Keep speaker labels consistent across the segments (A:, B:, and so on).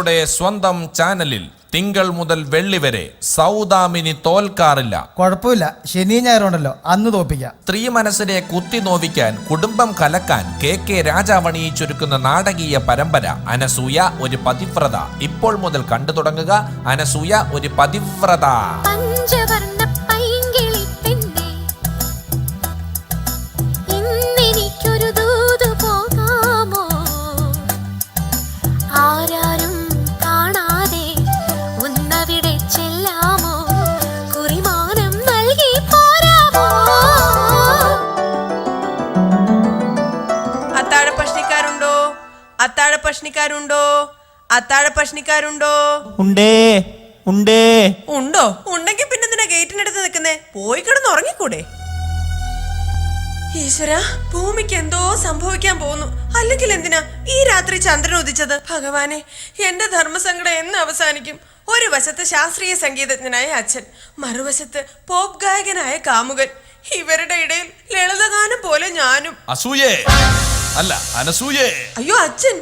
A: നിങ്ങളുടെ സ്വന്തം ചാനലിൽ തിങ്കൾ മുതൽ വെള്ളി വരെ സൗദാമിനി തോൽക്കാറില്ല.
B: കുഴപ്പമില്ല, ശനി ഞായറുണ്ടല്ലോ, അന്ന് തോപ്പിക്കാം.
A: സ്ത്രീ മനസ്സിനെ കുത്തി നോവിക്കാൻ, കുടുംബം കലക്കാൻ KK രാജാവണിയിച്ചൊരുക്കുന്ന നാടകീയ പരമ്പര അനസൂയ ഒരു പതിവ്രത. ഇപ്പോൾ മുതൽ കണ്ടു തുടങ്ങുക. അനസൂയ ഒരു പതിവ്രത.
C: അത്താഴപ്രശ്നിക്കാരുണ്ടോ? ഉണ്ടോ? ഉണ്ടെങ്കിൽ പിന്നെ എന്തിനാ ഗേറ്റിനടുത്ത് നിൽക്കുന്നേ? പോയി കിടന്ന് ഉറങ്ങിക്കൂടെ? ഈശ്വര, ഭൂമിക്ക് എന്തോ സംഭവിക്കാൻ പോകുന്നു. അല്ലെങ്കിൽ എന്തിനാ ഈ രാത്രി ചന്ദ്രൻ ഉദിച്ചത്? ഭഗവാനെ, എന്റെ ധർമ്മസങ്കടം എന്ന് അവസാനിക്കും? ഒരു വശത്ത് ശാസ്ത്രീയ സംഗീതജ്ഞനായ അച്ഛൻ, മറുവശത്ത് പോപ്പ് ഗായകനായ കാമുകൻ. ഇവരുടെ ഇടയിൽ ലളിതഗാനം പോലെ ഞാനും.
A: അസൂയേ അല്ല, അനസൂയേ.
C: അയ്യോ അച്ഛൻ.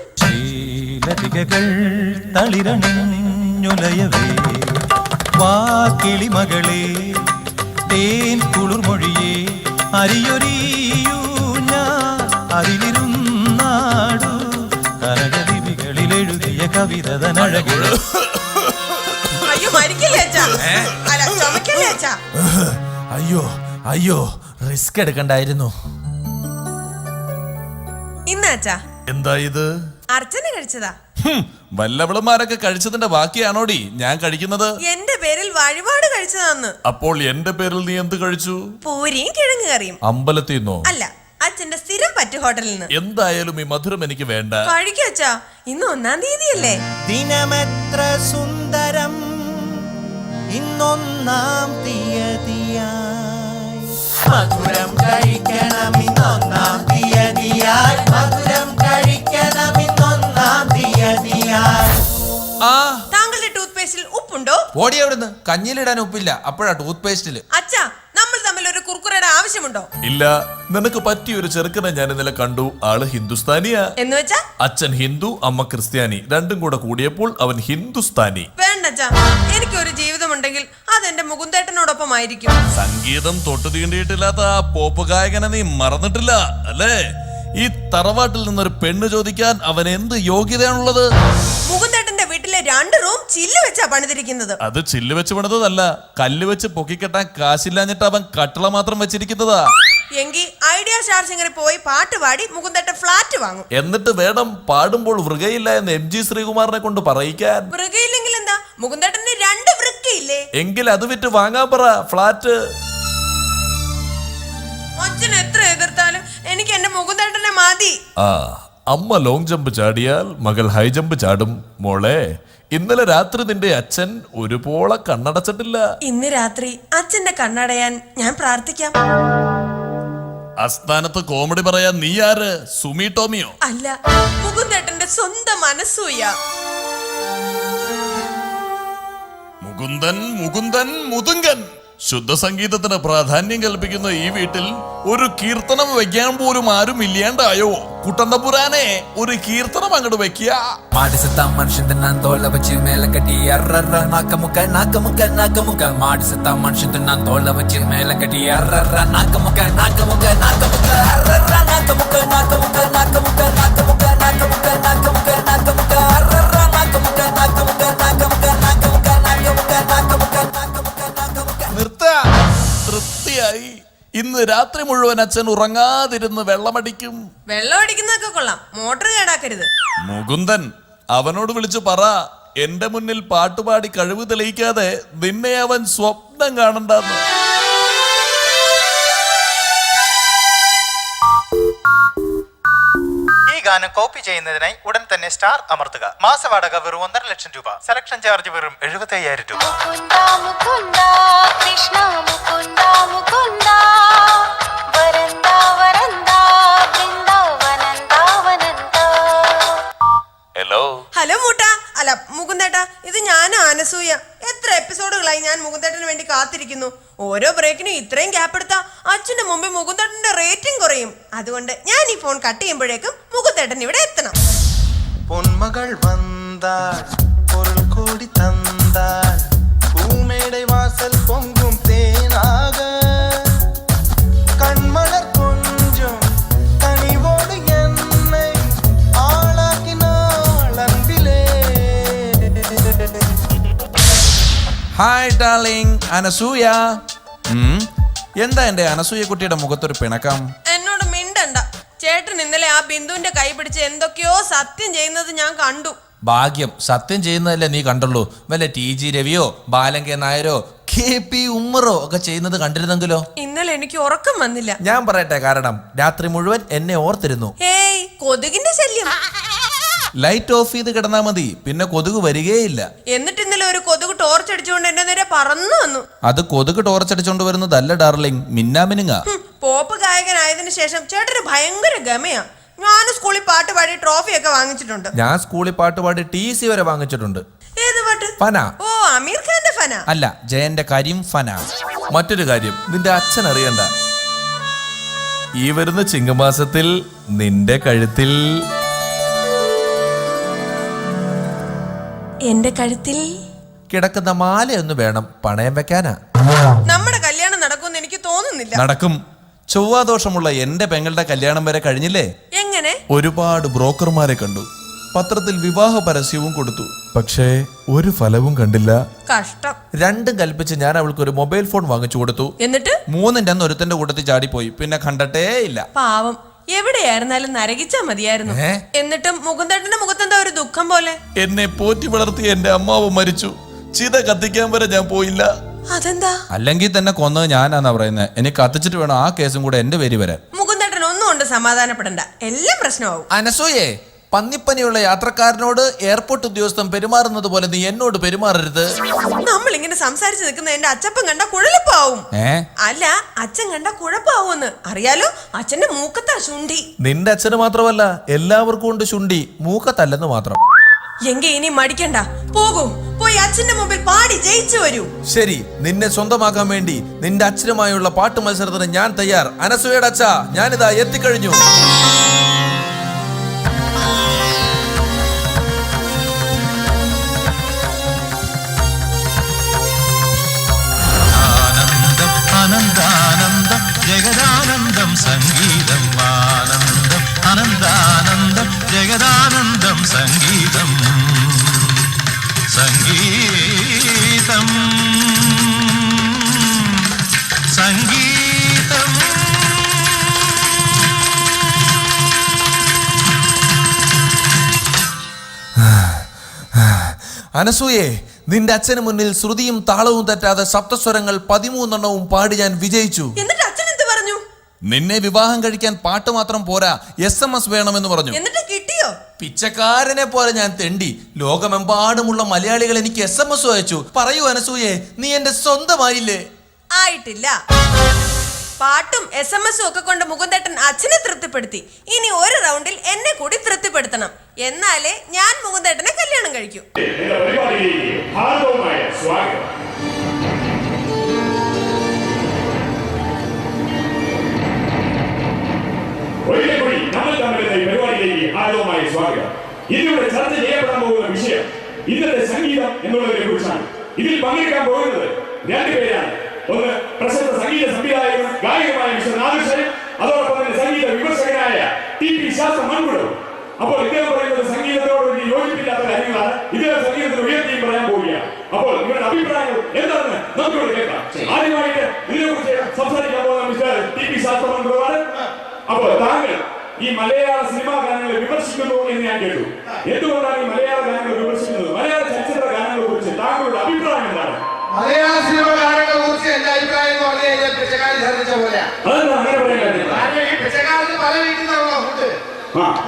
D: തളിരണിഞ്ഞുലയവേ വാക്കിളിമകളെ തേൻ കുളിർമൊഴിയേ അരിയൊരിയൂ ഞാൻ അതിലിരുന്നാടു കനകലിപികളിൽ എഴുതിയ കവിതനഴകൾ.
C: അയ്യോ മരിക്കില്ലേ അച്ഛാ? അല്ല, ചുമക്കല്ലേ അച്ഛാ?
A: അയ്യോ റിസ്ക് എടുക്കണ്ടായിരുന്നു.
C: ഇന്നാച്ചാ
A: എന്താ ഇത്?
C: അർച്ചന കഴിച്ചതാ.
A: വല്ലവളമാരൊക്കെ കഴിച്ചതിന്റെ ബാക്കിയാണോടി ഞാൻ കഴിക്കുന്നത്?
C: എന്റെ പേരിൽ വഴിപാട് കഴിച്ചതാന്ന്.
A: അപ്പോൾ എന്റെ പേരിൽ നീ എന്ത് കഴിച്ചു?
C: പൂരിയും കിഴങ്ങ് കറിയും.
A: അമ്പലത്തിൽ നിന്നോ?
C: അല്ല, അച്ഛന്റെ സ്ഥിരം പറ്റു ഹോട്ടലിൽ നിന്ന്.
A: എന്തായാലും ഈ മധുരം എനിക്ക് വേണ്ട.
C: കഴിക്കച്ചാ, ഇന്ന് 1-ാം തീയതിയല്ലേ?
D: ദിനമെത്ര സുന്ദരം ഇന്നൊന്നാം തീയതിയായി മധുരം കഴിക്കണം ഇന്നൊന്നാം തീയതിയായി മധുരം കഴിക്കണം ഇന്നൊന്നാം തീയതിയായി.
C: താങ്കളുടെ ടൂത്ത് പേസ്റ്റിൽ ഉപ്പുണ്ടോ?
A: ഓടി അവിടുന്ന്. കഞ്ഞിലിടാൻ ഉപ്പില്ല, അപ്പോഴാ ടൂത്ത് പേസ്റ്റില്.
C: അച്ഛാ, നമ്മൾ തമ്മിൽ ഒരു കുർക്കുറയുടെ ആവശ്യമുണ്ടോ?
A: ഇല്ല. നിനക്ക് പറ്റിയ ഒരു ചെറുക്കനെ ഞാൻ ഇന്നലെ കണ്ടു. ആള് ഹിന്ദുസ്ഥാനിയാ.
C: എന്ന് വെച്ചാ?
A: അച്ഛൻ ഹിന്ദു, അമ്മ ക്രിസ്ത്യാനി. രണ്ടും കൂടെ കൂടിയപ്പോൾ അവൻ ഹിന്ദുസ്ഥാനി.
C: വേണ്ടച്ചാ, എനിക്കൊരു ജീവിതമുണ്ടെങ്കിൽ അതെന്റെ മുകുന്ദേട്ടനോടൊപ്പമായിരിക്കും.
A: സംഗീതം തൊട്ടു തീണ്ടിയിട്ടില്ലാത്ത ആ പോപ്പ് ഗായകനെ നീ മറന്നിട്ടില്ല അല്ലേ? ഈ തറവാട്ടിൽ നിന്നൊരു പെണ്ണ് ചോദിക്കാൻ അവൻ എന്ത് യോഗ്യതയാണുള്ളത്?
C: മുകുന്ദേട്ടന്റെ വീട്ടിലെ 2 റൂം ചില്ല് വെച്ചാ പണിതിരിക്കുന്നത്.
A: അത് ചില്ല് വെച്ച് പണിതല്ല, കല്ല് വെച്ച് പൊക്കിക്കെട്ടാൻ കാശില്ലാഞ്ഞിട്ട് അവൻ കട്ടള മാത്രം വെച്ചിരിക്കുന്നതാ.
C: എങ്കിൽ ഐഡിയ സ്റ്റാർ സിംഗറിൽ പോയി പാട്ട് പാടി മുകുന്ദേട്ടൻ ഫ്ലാറ്റ് വാങ്ങും.
A: എന്നിട്ട് വേണം പാടുമ്പോൾ വൃകയില്ല എന്ന് MG ശ്രീകുമാറിനെ കൊണ്ട് പറയിക്കാൻ.
C: വൃകയില്ലെങ്കിൽ എന്താ? മുകുന്ദേട്ടന് 2 വൃക്കയില്ലേ?
A: എങ്കിൽ അത് വിറ്റ് വാങ്ങാൻ പറ ഫ്ലാറ്റ്.
C: അച്ഛൻ എത്ര എതിർത്താലും എനിക്ക് എന്റെ മുകുന്ദേട്ടനെ മതി.
A: അമ്മ ലോങ് ജമ്പ് ചാടിയാൽ മകൾ ഹൈ ജമ്പ് ചാടും. മോളെ, ഇന്നലെ രാത്രി നിന്റെ അച്ഛൻ ഒരുപോലെ കണ്ണടച്ചിട്ടില്ല.
C: ഇന്ന് രാത്രി അച്ഛന്റെ കണ്ണടയാൻ ഞാൻ പ്രാർത്ഥിക്കാം.
A: അസ്ഥാനത്ത് കോമഡി പറയാൻ നീ ആര്? സുമി ടോമിയോ?
C: അല്ല, മുകുന്ദേട്ടന്റെ സ്വന്തം അനസൂയ.
A: മുകുന്ദൻ മുതുങ്കൻ. ശുദ്ധ സംഗീതത്തിന് പ്രാധാന്യം കൽപ്പിക്കുന്ന ഈ വീട്ടിൽ ഒരു കീർത്തനം വെക്കാൻ പോലും ആരും ഇല്ലാണ്ടായോ? കുട്ടന്തപുരാനെ, ഒരു കീർത്തനം അങ്ങോട്ട് വെക്കുക.
E: മനുഷ്യൻ തിന്നാൻ തോല വെച്ച് മേലെ കെട്ടി അററ നാക്കമുക്ക നാക്കമുക്ക നാക്കമുക്ക മാടിസത്ത മനുഷ്യൻ തിന്നാൻ തോല വെച്ച് മേലെ കെട്ടി അററ നാക്കമുക്ക നാക്കമുക്ക നാക്കമുക്ക അററ നാക്കമുക്ക നാക്കമുക്ക നാക്കമുക്ക നാക്കമുക്ക നാക്കമുക്ക നാക്കമുക്ക നാക്കമുക്ക അററ നാക്കമുക്ക നാക്കമുക്ക നാക്കമുക്ക നാക്കമുക്ക നാക്കമുക്ക നാക്കമുക്ക നാക്കമുക്ക നാക്കമുക്ക.
A: തൃപ്തിയായി. ഇന്ന് രാത്രി മുഴുവൻ അച്ഛൻ ഉറങ്ങാതിരുന്ന് വെള്ളമടിക്കും.
C: വെള്ളം അടിക്കുന്നതൊക്കെ കൊള്ളാം, മോട്ടർ കേടാക്കരുത്.
A: മുകുന്ദൻ, അവനോട് വിളിച്ചു പറ, എന്റെ മുന്നിൽ പാട്ടുപാടി കഴിവ് തെളിയിക്കാതെ നിന്നെ അവൻ സ്വപ്നം കാണണ്ടെന്ന്.
F: ഈ ഗാനം കോപ്പി ചെയ്യുന്നതിനായി ഉടൻ തന്നെ സ്റ്റാർ അമർത്തുക. മാസവാടക വെറും 1.5 ലക്ഷം രൂപ. സെലക്ഷൻ ചാർജ് വെറും 75,000 രൂപ.
C: ഹലോ മൂട്ടാ, അല്ല മുകുന്ദേട്ടാ, ഇത് ഞാനാ അനസൂയ. എത്ര എപ്പിസോഡുകളായി ഞാൻ മുകുന്ദേട്ടന് വേണ്ടി കാത്തിരിക്കുന്നു. ഓരോ ബ്രേക്കിനും ഇത്രയും ഗ്യാപ്പ് എടുത്താ അച്ഛന്റെ മുമ്പിൽ മുകുന്ദേട്ടന്റെ റേറ്റിംഗ് കുറയും. അതുകൊണ്ട് ഞാൻ ഈ ഫോൺ കട്ട് ചെയ്യുമ്പോഴേക്കും മുകുന്ദേട്ടൻ ഇവിടെ എത്തണം.
F: പൊന്മകൾ വന്താൾ
D: கோடி தந்தாள் பூமேடை வாசல் பொங்கும் தேனாக கண்மலர் கொஞ்சம் கனிவோடு என்னை ஆளாக்கினாள் அன்பிலே.
A: Hi darling Anasuya. എന്താ എന്റെ അനസൂയ കുട്ടിയുടെ മുഖത്തൊരു പിണക്കം?
C: എന്നോട് മിണ്ടണ്ട. ചേട്ടൻ ഇന്നലെ ആ ബിന്ദുവിന്റെ കൈ പിടിച്ച് എന്തൊക്കെയോ സത്യം ചെയ്യുന്നത് ഞാൻ കണ്ടു.
A: ഭാഗ്യം, സത്യം ചെയ്യുന്നതല്ലേ നീ കണ്ടുള്ളൂ. വല്ല TG രവിയോ ബാലങ്ക നായരോ KP ഉമ്മറോ ഒക്കെ ചെയ്യുന്നത് കണ്ടിരുന്നെങ്കിലോ?
C: ഇന്നലെ എനിക്ക് ഉറക്കം വന്നില്ല.
A: ഞാൻ പറയട്ടെ കാരണം, രാത്രി മുഴുവൻ എന്നെ ഓർത്തിരുന്നു.
C: ഏയ്, കൊതുകിന്റെ ശല്യം.
A: ലൈറ്റ് ഓഫ് ചെയ്ത് കിടന്നാ മതി, പിന്നെ കൊതുക് വരികയില്ല.
C: എന്നിട്ട് ഇന്നലെ ഒരു കൊതുക് ടോർച്ച് അടിച്ചുകൊണ്ട് എന്റെ നേരെ പറന്നു വന്നു.
A: അത് കൊതുക് ടോർച്ചടിച്ചോണ്ട് വരുന്നതല്ല ഡാർലിംഗ്, മിന്നാമിനുങ്ങ.
C: പോപ്പ് ഗായകനായതിനു ശേഷം ചേട്ടന് ഭയങ്കര ഗമയാ. ഞാൻ സ്കൂളിൽ പാട്ട് പാടി ട്രോഫിയൊക്കെ വാങ്ങിച്ചിട്ടുണ്ട്.
A: ഞാൻ സ്കൂളിൽ പാട്ട് പാടി TC വരെ വാങ്ങിച്ചിട്ടുണ്ട്.
C: ഏത് പാട്ട്?
A: ഫന.
C: ഓ, അമീർ ഖാന്റെ ഫന
A: അല്ല, ജയന്റെ കരിം ഫന. മറ്റൊരു കാര്യം നിന്റെ അച്ഛൻ അറിയണ്ട, ഈ വരുന്ന ചിങ്ങമാസത്തിൽ നിന്റെ കഴുത്തിൽ
C: എന്റെ കഴുത്തിൽ
A: കിടക്കുന്ന മാലയൊന്ന് വേണം പണയം വെക്കാനാ.
C: നമ്മുടെ കല്യാണം നടക്കുമെന്ന് എനിക്ക് തോന്നുന്നില്ല.
A: നടക്കും. ചൊവ്വാദോഷമുള്ള എന്റെ പെങ്ങളുടെ കല്യാണം വരെ കഴിഞ്ഞില്ലേ?
C: എങ്ങനെ?
A: ഒരുപാട് ബ്രോക്കർമാരെ കണ്ടു, പത്രത്തിൽ വിവാഹ പരസ്യവും കൊടുത്തു, പക്ഷേ ഒരു ഫലവും കണ്ടില്ല.
C: കഷ്ടം.
A: രണ്ടും കൽപ്പിച്ച് ഞാൻ അവൾക്ക് ഒരു മൊബൈൽ ഫോൺ വാങ്ങിച്ചു കൊടുത്തു.
C: എന്നിട്ട്
A: മൂന്നിന്റെ അന്ന് ഒരുത്തന്റെ കൂട്ടത്തിൽ ചാടിപ്പോയി, പിന്നെ കണ്ടട്ടേ ഇല്ല.
C: പാവം, എവിടെയായിരുന്നാലും നരകിച്ചാ മതിയായിരുന്നു. എന്നിട്ടും മുകുന്ദേട്ടന്റെ മുഖത്തെന്താ ഒരു ദുഃഖം പോലെ?
A: എന്നെ പോറ്റി വളർത്തിയ എന്റെ അമ്മാവ് മരിച്ചു. ചിത കത്തിക്കാൻ വരെ ഞാൻ പോയില്ല.
C: അതെന്താ?
A: അല്ലെങ്കിൽ തന്നെ കൊന്നത് ഞാനാന്നാ പറയുന്നത്. എനിക്ക് കത്തിച്ചിട്ട് വേണം ആ കേസും കൂടെ എന്റെ പേര് വരാൻ.
C: മുകുന്ദേട്ടൻ ഒന്നും കൊണ്ട് സമാധാനപ്പെടണ്ട, എല്ലാം പ്രശ്നമാവും.
A: അനസൂയേ, പന്നിപ്പനിയുള്ള യാത്രക്കാരനോട് എയർപോർട്ട് ഉദ്യോഗസ്ഥൻ പെരുമാറുന്നത് പോലെ നീ എന്നോട് പെരുമാറരുത്.
C: നമ്മൾ ഇങ്ങനെ സംസാരിച്ച് നിൽക്കുന്ന എന്റെ അച്ഛപ്പൻ കണ്ട കുഴലപ്പാവും. അല്ല, അച്ഛൻ കണ്ട കുഴപ്പാവൂന്ന് അറിയാലോ. അച്ഛന്റെ മൂക്കത്താ ശുണ്ഠി.
A: നിന്റെ അച്ഛന് മാത്രമല്ല, എല്ലാവർക്കും ഉണ്ട് ശുണ്ഠി, മൂക്കത്തല്ലെന്ന് മാത്രം.
C: എങ്കി ഇനി മടിക്കണ്ട, പോകൂ, പോയി അച്ഛന്റെ മുമ്പിൽ പാടി ജയിച്ചു വരൂ.
A: ശരി, നിന്നെ സ്വന്തമാക്കാൻ വേണ്ടി നിന്റെ അച്ഛനുമായുള്ള പാട്ട് മത്സരത്തിന് ഞാൻ തയ്യാർ. അനസൂയയുടെ അച്ഛാ, ഞാനിതാ എത്തിക്കഴിഞ്ഞു.
G: ആനന്ദാനന്ദം ജഗദാനന്ദം സംഗീതം ആനന്ദം ആനന്ദാനന്ദം ജഗദാനന്ദം സംഗീതം സംഗീതം സംഗീതം.
A: അനസൂയേ, നിന്റെ അച്ഛന് മുന്നിൽ ശ്രുതിയും താളവും തെറ്റാതെ സപ്തസ്വരങ്ങൾ 13 പാടി ഞാൻ വിജയിച്ചു.
C: എന്നിട്ട് അച്ഛൻ എന്ത് പറഞ്ഞു?
A: നിന്നെ വിവാഹം കഴിക്കാൻ പാട്ട് മാത്രം പോരാ, SMS വേണമെന്ന് പറഞ്ഞു.
C: എന്നിട്ട് കിട്ടിയോ?
A: പിച്ചക്കാരനെ പോലെ ഞാൻ തെണ്ടി. ലോകമെമ്പാടുമുള്ള മലയാളികൾ എനിക്ക് SMS അയച്ചു. പറയൂ അനസൂയെ, നീ എന്റെ സ്വന്തമായില്ലേ?
C: ആയിട്ടില്ല. പാട്ടും SMS ഒക്കെ കൊണ്ട് മുകുന്ദേട്ടൻ അച്ഛനെ തൃപ്തിപ്പെടുത്തി. ഇനി ഒരു റൗണ്ടിൽ എന്നെ കൂടി തൃപ്തിപ്പെടുത്തണം. എന്നാലേ ഞാൻ മുകുന്ദേട്ടനെ കല്യാണം കഴിക്കൂ.
H: ഇതിലൂടെ ചർച്ച ചെയ്യപ്പെടാൻ പോകുന്ന വിഷയം ഇന്നത്തെ സംഗീതം എന്നുള്ളതിനെ കുറിച്ചാണ്. ഇതിൽ പങ്കെടുക്കാൻ പോകുന്നത് രണ്ടുപേരാണ്. ഒന്ന് പ്രശസ്ത സംഗീത സംവിധായകനും ഗായകമായ മിസ്റ്റർ നാദൃശനും, അതോടൊപ്പം തന്നെ സംഗീത വിമർശകനായ TP ശാസ്ത്ര മൺകുടവും. അപ്പോൾ ഇദ്ദേഹം പറയുന്നത് സംഗീതത്തോട് യോജിപ്പില്ലാത്ത കാര്യങ്ങളാണ്. ഇദ്ദേഹം സംഗീതത്തിന് ഉയർത്തിയും പറയാൻ പോവുകയാണ്. അപ്പോൾ നിങ്ങളുടെ അഭിപ്രായങ്ങൾ എന്താണെന്ന് നമുക്കിവിടെ കേൾക്കാം. ആദ്യമായിട്ട് ഇതിനെക്കുറിച്ച് സംസാരിക്കാൻ പോകുന്ന മിസ്റ്റർ TP ശാസ്ത്ര മൺകുടവാണ്. അപ്പോൾ താങ്കൾ ഈ മലയാള സിനിമാ ഗാനങ്ങളെ വിമർശിക്കുന്നു എന്ന് ഞാൻ കേട്ടു. എന്തുകൊണ്ടാണ് ഈ മലയാള ഗാനങ്ങൾ വിമർശിക്കുന്നത്? മലയാള ചലച്ചിത്ര ഗാനങ്ങളെ കുറിച്ച് താങ്കളുടെ അഭിപ്രായം എന്താണ്?
I: മലയാള സിനിമ ഗാനങ്ങളെ കുറിച്ച് എന്റെ അഭിപ്രായം എന്ന് പറഞ്ഞു കഴിഞ്ഞാൽ പിച്ചക്കാരി ധരിച്ച പോലെയാണ്. ഈ പിച്ചക്കാലത്ത് പല വീട്ടിൽ നിന്നുള്ള ഫുഡ്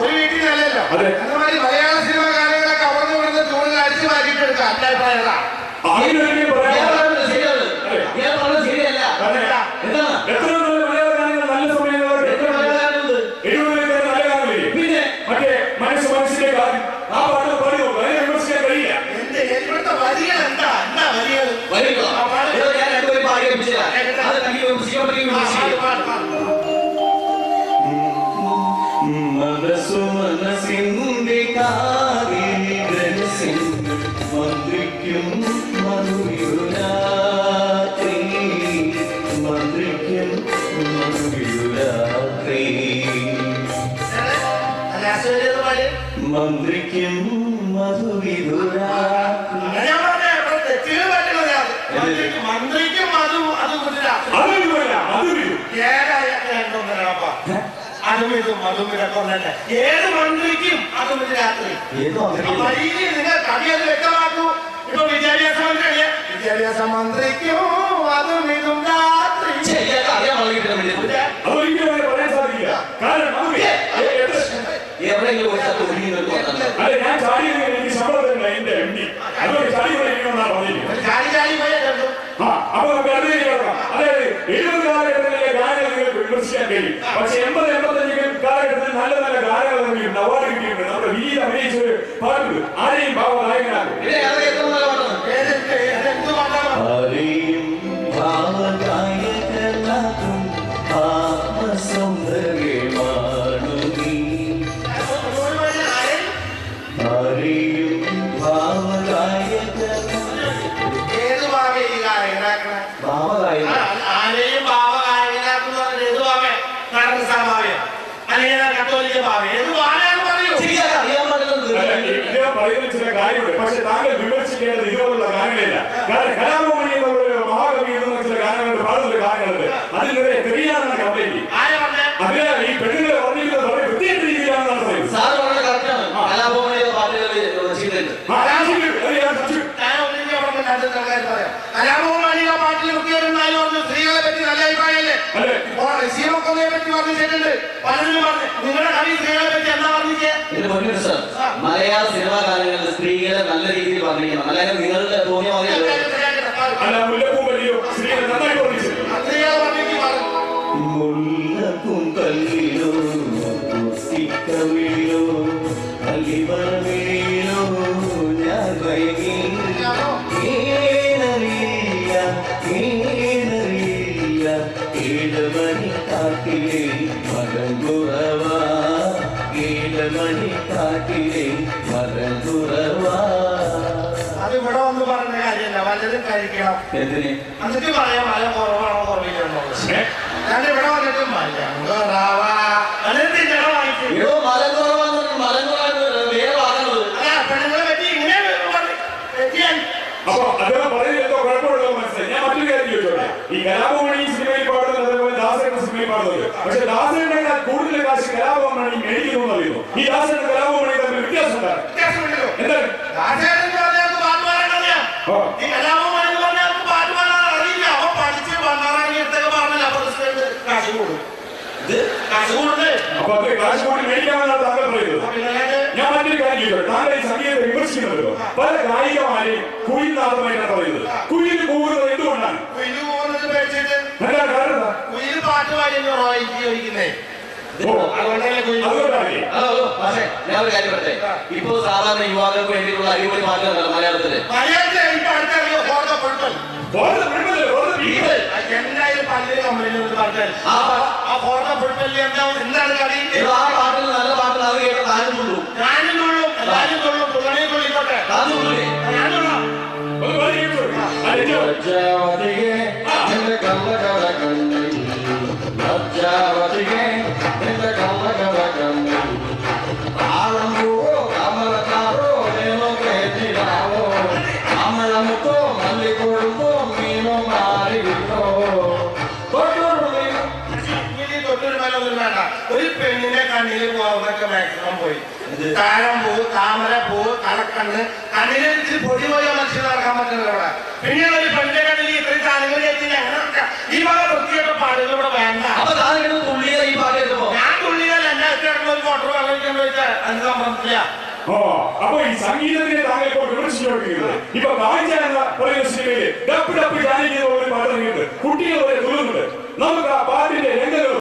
I: ഒരു വീട്ടിൽ നിന്നല്ലോ. അതുമാതിരി മലയാള സിനിമ ഗാനങ്ങളെ കവർന്നു വിടുന്ന ചൂടിൽ അടിച്ചു മാറ്റിയിട്ടെടുക്കാം. എന്റെ അഭിപ്രായം
G: മനസ്സിന്റെ കാതിൽ മന്ത്രി
D: മന്ത്രിക്കും മധുവിരുരാത്രി മന്ത്രിക്കും മധുവിരുരാത്രി മന്ത്രിക്കും മധുവിരുരാത്രി
I: മന്ത്രിക്കും അതും അതും ഇതും അതും ഇതൊക്കെ ഒന്നല്ലേ ഏത് മന്ത്രിക്കും അതും ഇത് രാത്രി നിങ്ങൾ കവിയത് വ്യക്തമാക്കൂ. ഇപ്പൊ വിദ്യാഭ്യാസ മന്ത്രിയല്ലേ, വിദ്യാഭ്യാസ മന്ത്രിക്കും അതും ഇതും രാത്രി
H: അതൊരിക്കലും അങ്ങനെ പറയാൻ സാധിക്കില്ല. കാരണം അല്ല, ഞാൻ ചാടി എനിക്ക് ശമ്പളം തരുന്ന എന്റെ MD അതുകൊണ്ട് ചാടി എന്നാണ് പറഞ്ഞിരിക്കുന്നത്. അപ്പൊ നമുക്ക് അത് കേൾക്കാം. അതായത് 70 കാലഘട്ടത്തിലെ ഗാനങ്ങൾ നിങ്ങൾക്ക് വിമർശിക്കാൻ കഴിയും. പക്ഷെ 80-85 കാലഘട്ടത്തിൽ നല്ല നല്ല ഗാനങ്ങൾ നമുക്ക് അവാർഡ് കിട്ടിയിട്ടുണ്ട്. നമ്മുടെ വിനീത് അഭിനയിച്ച ഒരു പാട്ടുണ്ട്, ആരെയും ഭാവനായകനാകും.
D: ആരെയും ഭാവനായകനാകും ആത്മസൗന്ദര്യമാണു നീ. ആരെയും
I: ഏത് ഭാവം ഈ ഗായകനാക്കണേ? ആരെയും ഭാവഗായകനാക്കുന്ന ഏത് ഭാവേ? നാടകസാഭാവ്യം അല്ലെങ്കിൽ കത്തോലിക്ക ഭാവം ഏത് ഭാവയാണെന്ന് പറയൂ.
H: ഇദ്ദേഹം പറയുന്ന ചില കാര്യമുണ്ട്. പക്ഷെ താങ്കൾ വിമർശിക്കേണ്ടത് ഇതുപോലുള്ള ഗാനങ്ങളില്ല. കാരണം കലാഭവമണി എന്നുള്ള മഹാകവി എന്ന ചില ഗാനങ്ങളുടെ പാടുന്ന ഗാനങ്ങളുണ്ട്. അതിനെതിരെ തെറിയാനാണ് കംപ്ലൈന്റ്. അതിന് ഈ പെണ്ണുങ്ങളെ പറഞ്ഞിരിക്കുന്നത് വളരെ വൃത്തിയായിട്ട് രീതിയിലാണെന്നാണ് പറയുന്നത്.
I: കലാഭവമണിയുടെ പാട്ടിൽ മുഖ്യമന്ത്രി പറഞ്ഞു സ്ത്രീകളെ പറ്റി നല്ല അഭിപ്രായമല്ലേ. റസീമക്കൊന്നയെ പറ്റി പറഞ്ഞിട്ടുണ്ട്. പലരും പറഞ്ഞു നിങ്ങളുടെ കവി സ്ത്രീകളെ പറ്റി എന്താ പറഞ്ഞിട്ട്?
D: മലയാള സിനിമാ ഗാനങ്ങളിൽ സ്ത്രീകളെ നല്ല രീതിയിൽ പറഞ്ഞിരിക്കണം. അല്ലെങ്കിൽ നിങ്ങളുടെ തോന്നിയ മുല്ലപ്പും കല്ലിലോ കവിളിലോ കല്ലിമറവിളിലോ ഞാൻ ഏനറിയില്ല ഏഴമണി കാട്ടിലെ മരങ്കുറവാ ഏഴമണി കാട്ടിലെ മരങ്കുറവാ.
I: അത് ഇവിടെ വന്ന് പറഞ്ഞ കാര്യമല്ല, വല്ലതും കഴിക്കണം.
D: എന്തിന്?
I: എന്നിട്ട് പറയാം മല കുറവാണോ കുറവില്ലെന്നോ. ഞാൻ ഇവിടെ വന്നിട്ട് മലങ്കുറവാ പെണ്ണുങ്ങളെ പറ്റി ഇങ്ങനെ
H: അപ്പൊ അദ്ദേഹം പറയുന്നതോ കുഴപ്പമുള്ളതോ മനസ്സിലായി. ഞാൻ മറ്റൊരു കാര്യം ചോദിച്ചോട്ടെ. ഈ കലാഭവമണി സിനിമയിൽ പാടുന്നത് അതേപോലെ ദാസേട്ടൻ സിനിമയിൽ പാടുന്നത്. പക്ഷെ ദാസേട്ടനേക്കാൾ കൂടുതൽ കാശ് കലാഭവമണി മേടിക്കുന്നു എന്നറിയുന്നു. ഈ ദാസേട്ടൻ കലാഭവമണി തമ്മിൽ വ്യത്യാസം എന്താണ്? എന്താണ്?
I: ഈ കലാഭവമണി എന്ന് പറഞ്ഞാൽ പാട്ട് പാടാൻ അറിയില്ല. അവൻ പഠിച്ച് പണ്ടാറാണിയത്തൊക്കെ പറഞ്ഞില്ല. അപ്പൊ കാശ് കൂടും.
H: അപ്പൊ അത് കാശ് കൂടി മേടിക്കാമെന്നാണ് താങ്കൾ പറയുന്നത്. ഞാൻ മറ്റൊരു കാര്യം ചോദിച്ചോട്ടെ. താങ്കൾ ഈ സംഗീതത്തെ വിമർശിക്കുന്നുണ്ടല്ലോ. പല ഗായികമാരെയും കുയിൽ നാദമായിട്ടാണ് പറയുന്നത്. കുയിൽ പോകുന്നത് എന്തുകൊണ്ടാണ്?
I: കുയില് പോകുന്നത് പേടിച്ചിട്ട്
H: എന്താണ് കാരണം?
I: കുയിൽ പാട്ട് പാടി ചോദിക്കുന്നേ.
H: അതുകൊണ്ടാണ്.
D: ഞാൻ ഒരു കാര്യം പറയട്ടെ. ഇപ്പൊ സാധാരണ യുവാക്കൾക്ക് വേണ്ടിയിട്ടുള്ള അടിപൊളി പാട്ടുകളുണ്ടല്ലോ മലയാളത്തില്.
I: ഇപ്പൊ അടുത്തറിയോ എന്തായാലും പല്ലിന് കമ്പനിയിൽ ആ ഫോട്ടോപ്പെടുത്തല് എന്താണ് കളി?
D: ആ പാട്ടിൽ നല്ല പാട്ടിൽ അത് കേട്ട താനും തുള്ളും.
I: ഞാനും തുള്ളും, എല്ലാരും തുള്ളും, തുള്ളണേ തുള്ളിക്കോട്ടെ. ഞാനുള്ള ഒരു പെണ്ണിന്റെ കണ്ണിൽ പോകുന്നൊക്കെ മാക്സിമം പോയി. താരം പൂ, താമര പൂ, കലക്കണ്ണ്, കണ്ണിന് ഇത്തിരി പൊടി പോയ മനുഷ്യൻ നടക്കാൻ പറ്റുന്നത് ഇവിടെ. പിന്നീട് ഒരു പെണ്ണിന്റെ കണ്ണിൽ ഇത്രയും സാധനങ്ങൾ ചേച്ചി അങ്ങനെ ഈ വക വൃത്തിയായിട്ട് പാടുകൾ ഇവിടെ വേണ്ട. ഞാൻ തുള്ളിയതല്ല. എന്റെ അടുത്ത് ഒരു ഫോട്ടോ കളിക്കാൻ ചോദിച്ചാൽ അത് സംബന്ധിച്ചില്ല.
H: അപ്പൊ ഈ സംഗീതത്തിനെ താങ്കൾ ഇപ്പോൾ വിമർശിച്ചുകൊണ്ടിരിക്കുന്നത്. ഇപ്പൊ കാഴ്ച എന്ന പറയുന്ന സിനിമയില് ഡപ്പ് ഡപ്പ് ജാനകി ഒരു പാട്ട് കുട്ടികൾ വരെ തുള്ളുന്നുണ്ട്. നമുക്ക് ആ പാട്ടിന്റെ രംഗങ്ങൾ